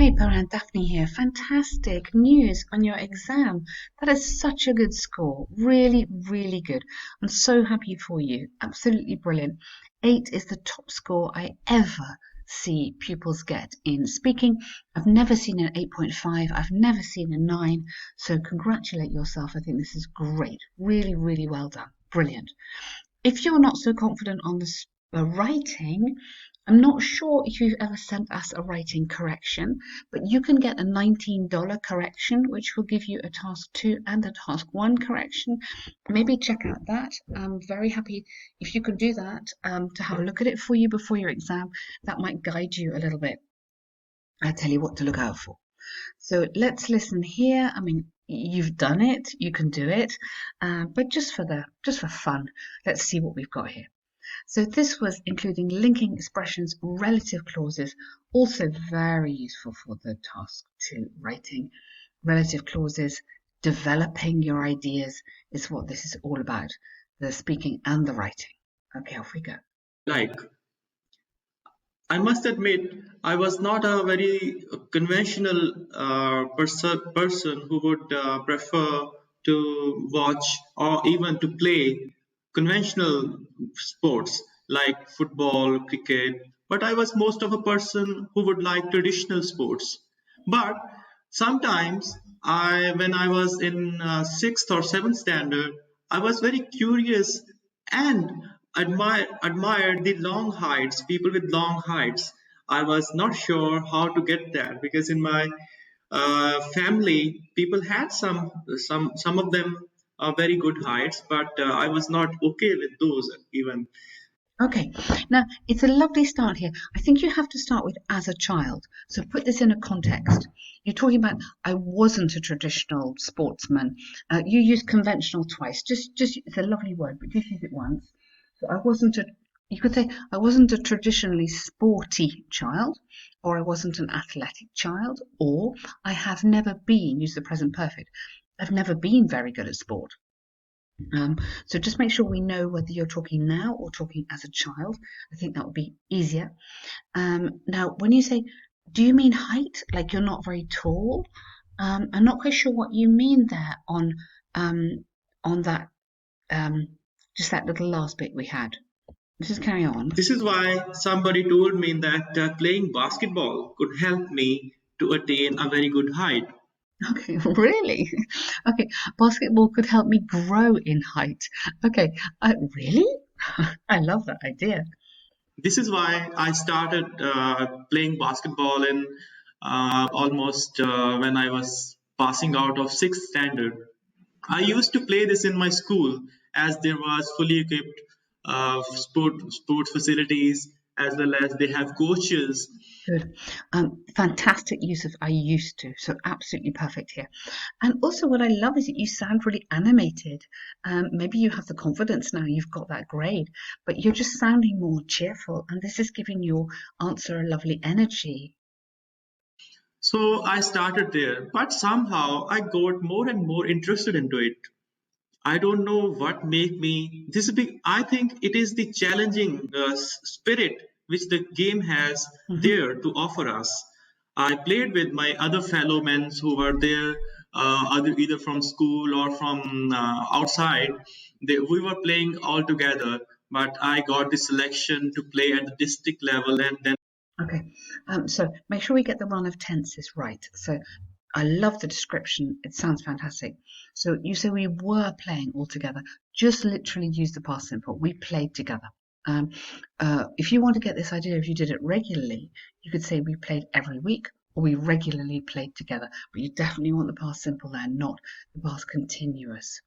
Hey, Paran, Daphne here. Fantastic news on your exam. That is such a good score. Really, really good. I'm so happy for you. Absolutely brilliant. 8 is the top score I ever see pupils get in speaking. I've never seen an 8.5. I've never seen a 9. So congratulate yourself. I think this is great. Really, really well done. Brilliant. If you're not so confident on the writing, I'm not sure if you've ever sent us a writing correction, but you can get a $19 correction, which will give you a task 2 and a task 1 correction. Maybe check out that. I'm very happy if you can do that to have a look at it for you before your exam. That might guide you a little bit. I'll tell you what to look out for. So let's listen here. I mean, you've done it, you can do it, but just for fun, let's see what we've got here. So this was including linking expressions, relative clauses, also very useful for the task 2 writing. Relative clauses, developing your ideas is what this is all about, the speaking and the writing. Okay, off we go. Like, I must admit, I was not a very conventional person who would prefer to watch or even to play conventional sports like football, cricket. But I was most of a person who would like traditional sports. But sometimes when I was in sixth or seventh standard, I was very curious and admired the long heights, people with long heights. I was not sure how to get that because in my family, people had some of them are very good heights, but I was not okay with those even. Okay, now it's a lovely start here. I think you have to start with as a child. So put this in a context. You're talking about I wasn't a traditional sportsman. You used conventional twice. Just it's a lovely word, but just use it once. So I wasn't a. You could say I wasn't a traditionally sporty child, or I wasn't an athletic child, or I have never been. Use the present perfect. I've never been very good at sport. So just make sure we know whether you're talking now or talking as a child. I think that would be easier. Now, when you say, do you mean height? Like you're not very tall? I'm not quite sure what you mean there on that just that little last bit we had. Just carry on. This is why somebody told me that playing basketball could help me to attain a very good height. Okay, really? Okay, basketball could help me grow in height. Okay, really? I love that idea. This is why I started playing basketball in almost when I was passing out of sixth standard. I used to play this in my school as there was fully equipped sport facilities as well as they have coaches. Good. Fantastic use of I used to. So absolutely perfect here. And also what I love is that you sound really animated. Maybe you have the confidence now, you've got that grade, but you're just sounding more cheerful. And this is giving your answer a lovely energy. So I started there, but somehow I got more and more interested into it. I don't know what made me this big. I think it is the challenging spirit which the game has Mhm. there to offer us. I played with my other fellow men who were there, either from school or from outside. We were playing all together, but I got the selection to play at the district level, and then Okay. So make sure we get the run of tenses right. So I love the description. It sounds fantastic. So you say we were playing all together. Just literally use the past simple. We played together. Um, if you want to get this idea, if you did it regularly, you could say we played every week or we regularly played together. But you definitely want the past simple there, not the past continuous.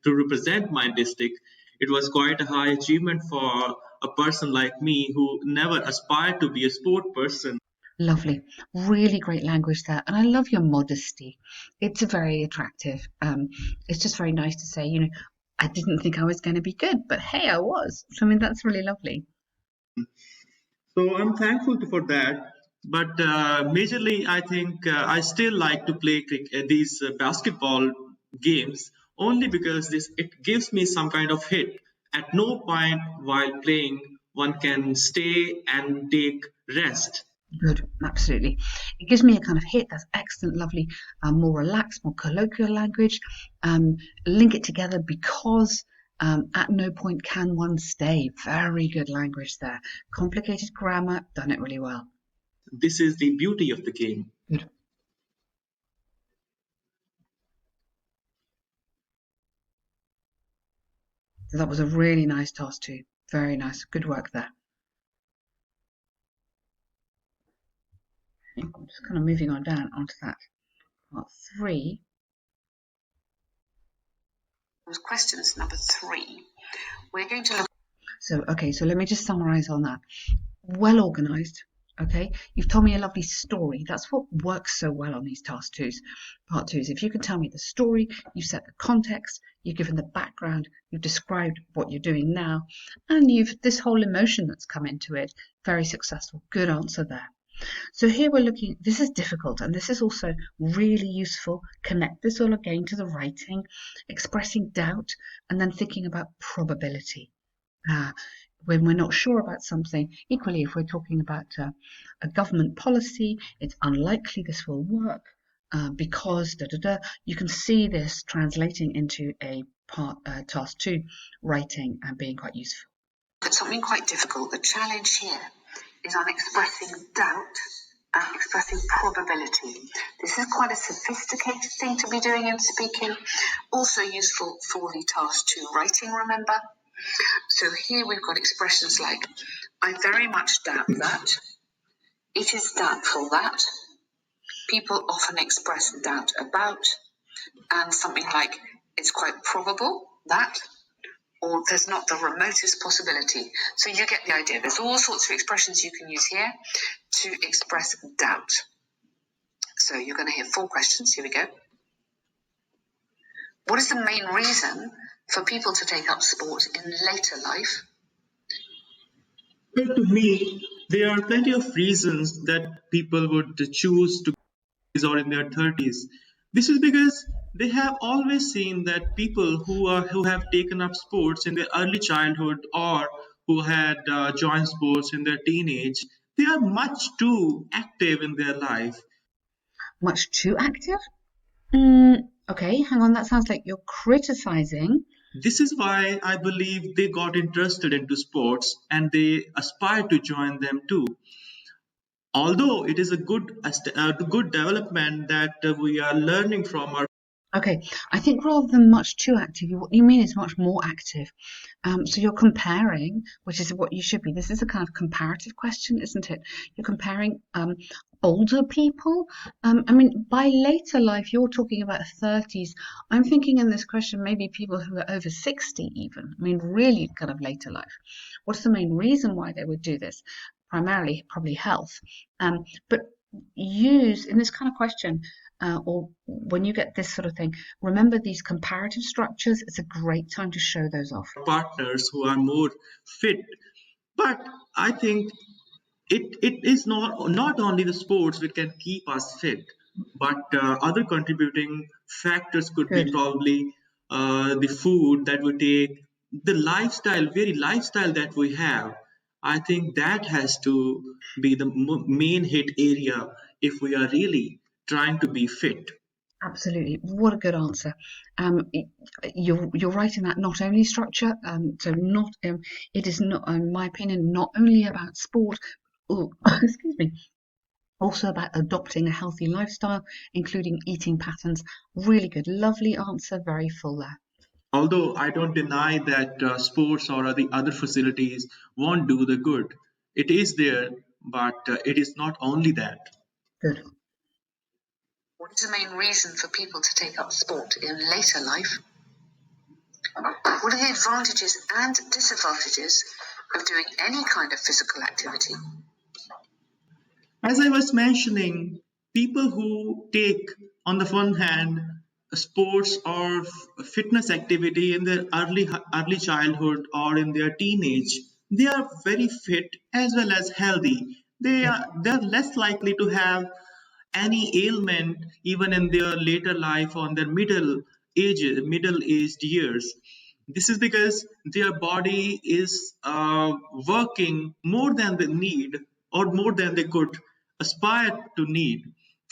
to represent my district. It was quite a high achievement for a person like me who never aspired to be a sport person. Lovely, really great language there, and I love your modesty. It's very attractive. It's just very nice to say, I didn't think I was going to be good, but hey, I was. So, I mean, that's really lovely. So I'm thankful for that. But majorly, I think I still like to play these basketball games only because this it gives me some kind of hit. At no point while playing one can stay and take rest. Good, absolutely. It gives me a kind of hit. That's excellent, lovely, more relaxed, more colloquial language. Um, Link it together because at no point can one stay. Very good language there. Complicated grammar, done it really well. This is the beauty of the game. Good. So that was a really nice task too. Very nice. Good work there. I'm just kind of moving on down onto that part three. Questions number three. We're going to look. So, okay, so let me just summarize on that. Well organized. Okay, you've told me a lovely story. That's what works so well on these task twos, part twos. If you can tell me the story, you set the context, you've given the background, you've described what you're doing now, and you've this whole emotion that's come into it. Very successful. Good answer there. So here we're looking, this is difficult and this is also really useful. Connect this all again to the writing, expressing doubt, and then thinking about probability. When we're not sure about something, equally if we're talking about a government policy, it's unlikely this will work because you can see this translating into a task two writing and being quite useful. Something quite difficult. The challenge here is on expressing doubt and expressing probability. This is quite a sophisticated thing to be doing in speaking. Also useful for the task two writing, remember? So here we've got expressions like, I very much doubt that, it is doubtful that, people often express doubt about, and something like, it's quite probable that, or there's not the remotest possibility. So you get the idea. There's all sorts of expressions you can use here to express doubt. So you're going to hear 4 questions. Here we go. What is the main reason for people to take up sport in later life? Well, to me, there are plenty of reasons that people would choose to or in their 30s. This is because they have always seen that people who have taken up sports in their early childhood or who had joined sports in their teenage, they are much too active in their life. Much too active? Okay, hang on. That sounds like you're criticizing. This is why I believe they got interested into sports and they aspire to join them too. Although it is a good development that we are learning from our. Okay, I think rather than much too active, what you mean is much more active. So you're comparing, which is what you should be. This is a kind of comparative question, isn't it? You're comparing older people. I mean, by later life, you're talking about 30s. I'm thinking in this question, maybe people who are over 60 even. I mean, really kind of later life. What's the main reason why they would do this? Primarily, probably health. But use in this kind of question, or when you get this sort of thing, remember these comparative structures. It's a great time to show those off. Partners who are more fit. But I think it is not only the sports which can keep us fit, but other contributing factors could be Good. probably the food that we take, the lifestyle, very lifestyle that we have. I think that has to be the main hit area if we are really trying to be fit. Absolutely. What a good answer. You're right in that not only structure. So not it is not, in my opinion, not only about sport. Oh, excuse me. Also about adopting a healthy lifestyle, including eating patterns. Really good, lovely answer. Very full there. Although I don't deny that sports or the other facilities won't do the good. It is there, but it is not only that. Good. What is the main reason for people to take up sport in later life? What are the advantages and disadvantages of doing any kind of physical activity? As I was mentioning, people who take, on the one hand, sports or fitness activity in their early childhood or in their teenage, they are very fit as well as healthy. They're less likely to have any ailment even in their later life or in their middle aged years. This is because their body is working more than they need or more than they could aspire to need.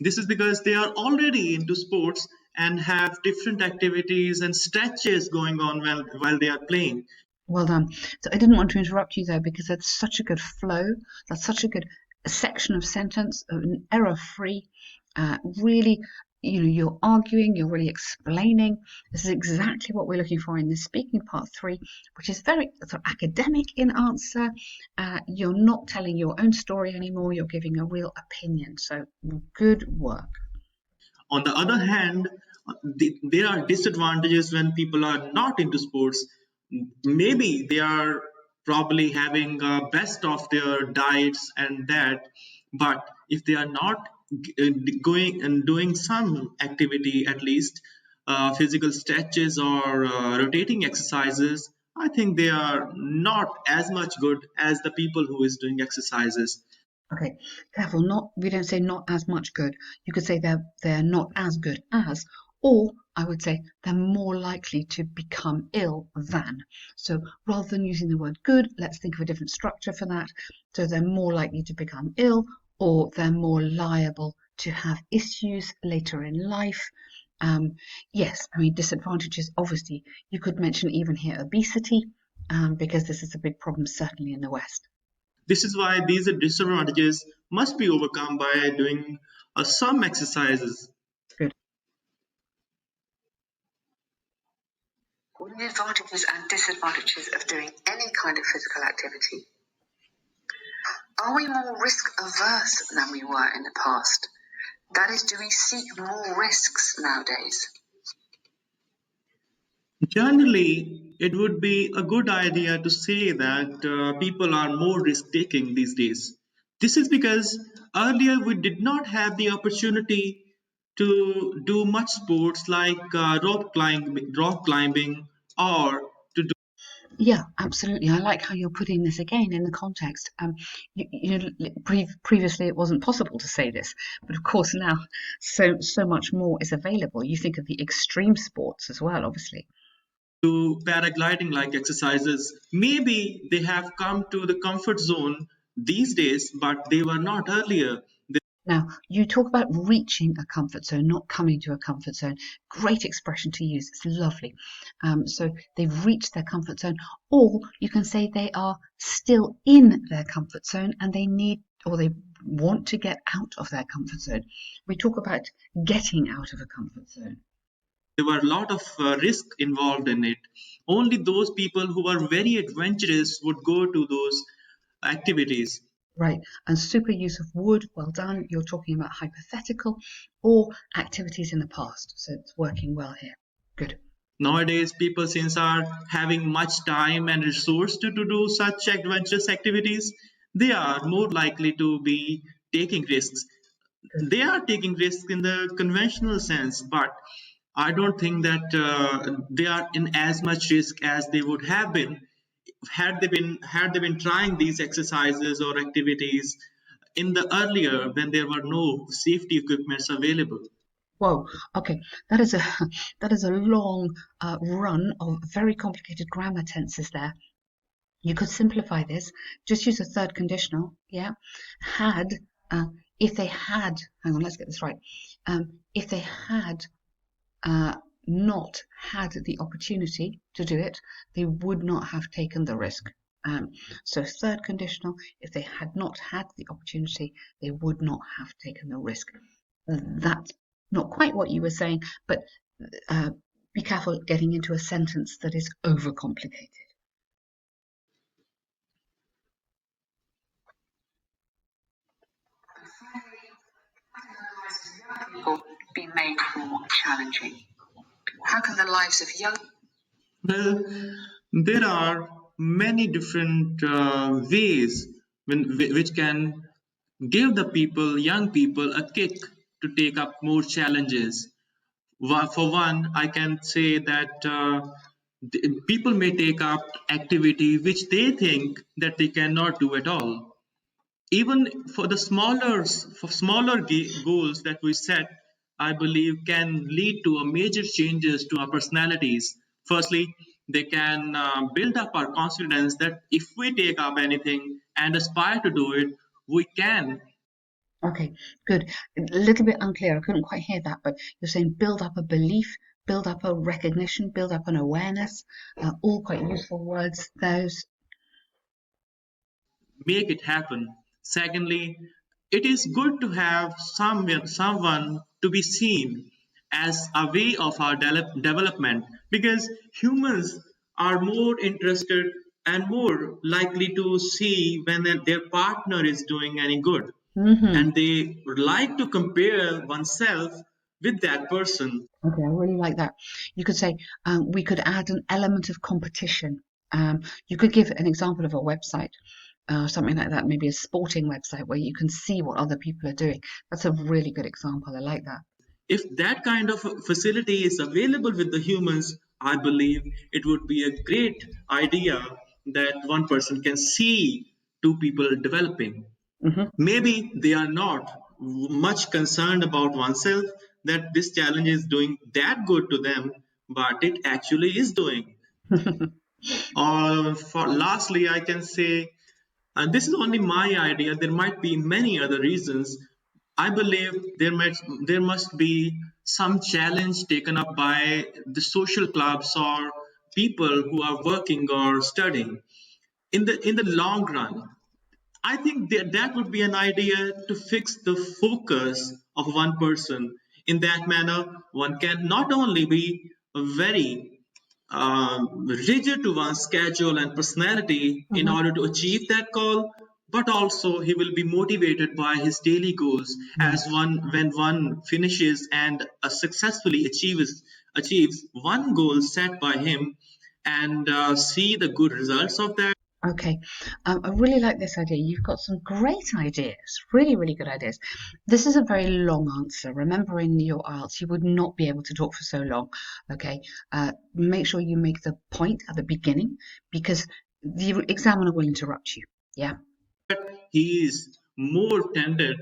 This is because they are already into sports and have different activities and stretches going on while they are playing. Well done. So I didn't want to interrupt you there because that's such a good flow. That's such a good section of sentence, error-free. Really, you're arguing, you're really explaining. This is exactly what we're looking for in this speaking part three, which is very sort of academic in answer. You're not telling your own story anymore. You're giving a real opinion. So good work. On the other hand, there are disadvantages when people are not into sports. Maybe they are probably having best of their diets and that, but if they are not going and doing some activity, at least physical stretches or rotating exercises, I think they are not as much good as the people who is doing exercises. Okay, careful. Not we don't say not as much good. You could say they're not as good as, or I would say they're more likely to become ill than. So rather than using the word good, let's think of a different structure for that. So they're more likely to become ill, or they're more liable to have issues later in life. Um, yes, I mean disadvantages. Obviously, you could mention even here obesity, because this is a big problem certainly in the West. This is why these disadvantages must be overcome by doing some exercises. Good. What are the advantages and disadvantages of doing any kind of physical activity? Are we more risk averse than we were in the past? That is, do we seek more risks nowadays? Generally, it would be a good idea to say that people are more risk taking these days. This is because earlier we did not have the opportunity to do much sports like rock climbing, or to do. Yeah, absolutely. I like how you're putting this again in the context. Previously it wasn't possible to say this, but of course now so much more is available. You think of the extreme sports as well, obviously. Paragliding like exercises. Maybe they have come to the comfort zone these days, but they were not earlier. Now, you talk about reaching a comfort zone, not coming to a comfort zone. Great expression to use. It's lovely. So they've reached their comfort zone, or you can say they are still in their comfort zone and they need or they want to get out of their comfort zone. We talk about getting out of a comfort zone. There were a lot of risk involved in it. Only those people who are very adventurous would go to those activities. Right, and super use of would, well done. You're talking about hypothetical or activities in the past. So it's working well here. Good. Nowadays, people since are having much time and resource to do such adventurous activities, they are more likely to be taking risks. Good. They are taking risks in the conventional sense, but I don't think that they are in as much risk as they would have been had they been trying these exercises or activities in the earlier when there were no safety equipments available. Whoa. Okay, that is a that is a long run of very complicated grammar tenses there. You could simplify this. Just use a third conditional. Yeah, had. Uh, if they had, hang on, let's get this right. If they had not had the opportunity to do it, they would not have taken the risk. So third conditional, if they had not had the opportunity, they would not have taken the risk. That's not quite what you were saying, but uh, be careful getting into a sentence that is overcomplicated. Or be made more challenging. How can the lives of young Well, there are many different ways which can give the people, young people, a kick to take up more challenges. For one, I can say that people may take up activity which they think that they cannot do at all. Even for smaller goals that we set, I believe can lead to a major changes to our personalities. Firstly, they can build up our confidence that if we take up anything and aspire to do it, we can. Okay, good. A little bit unclear. I couldn't quite hear that, but you're saying build up a belief, build up a recognition, build up an awareness. All quite useful words, those. Make it happen. Secondly, it is good to have someone to be seen as a way of our development, because humans are more interested and more likely to see when their partner is doing any good, Hmm. and they would like to compare oneself with that person. Okay, I really like that. You could say we could add an element of competition. You could give an example of a website, something like that, maybe a sporting website where you can see what other people are doing. That's a really good example. I like that. If that kind of facility is available with the humans, I believe it would be a great idea that one person can see two people developing. Hmm. Maybe they are not much concerned about oneself, that this challenge is doing that good to them, but it actually is doing. Or for lastly, I can say, and this is only my idea, there might be many other reasons. I believe there must be some challenge taken up by the social clubs or people who are working or studying. In the long run, I think that would be an idea to fix the focus of one person. In that manner, one can not only be very rigid to one's schedule and personality in Hmm. order to achieve that goal, but also he will be motivated by his daily goals, as Yes. one when one finishes and successfully achieves one goal set by him, and see the good results of that. Okay, I really like this idea. You've got some great ideas, really, really good ideas. This is a very long answer. Remember, in your IELTS, you would not be able to talk for so long. Okay, make sure you make the point at the beginning because the examiner will interrupt you. Yeah. He is more tended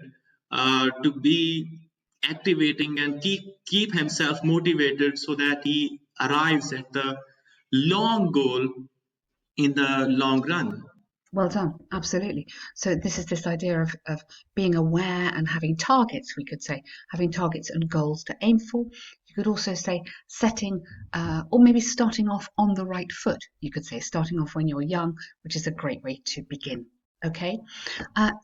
to be activating and keep himself motivated so that he arrives at the long goal in the long run. Well done, absolutely. So this is this idea of being aware and having targets, we could say, having targets and goals to aim for. You could also say setting, or maybe starting off on the right foot. You could say starting off when you're young, which is a great way to begin. Okay,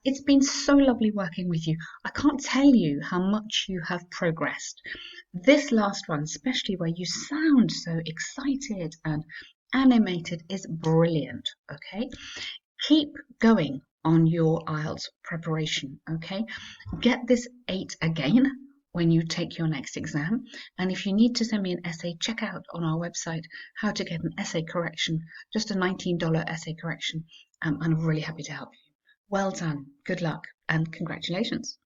it's been so lovely working with you. I can't tell you how much you have progressed. This last one, especially where you sound so excited and animated, is brilliant. Okay, keep going on your IELTS preparation, okay? Get this 8 again when you take your next exam. And if you need to send me an essay, check out on our website how to get an essay correction, just a $19 essay correction. I'm really happy to help you. Well done, good luck, and congratulations.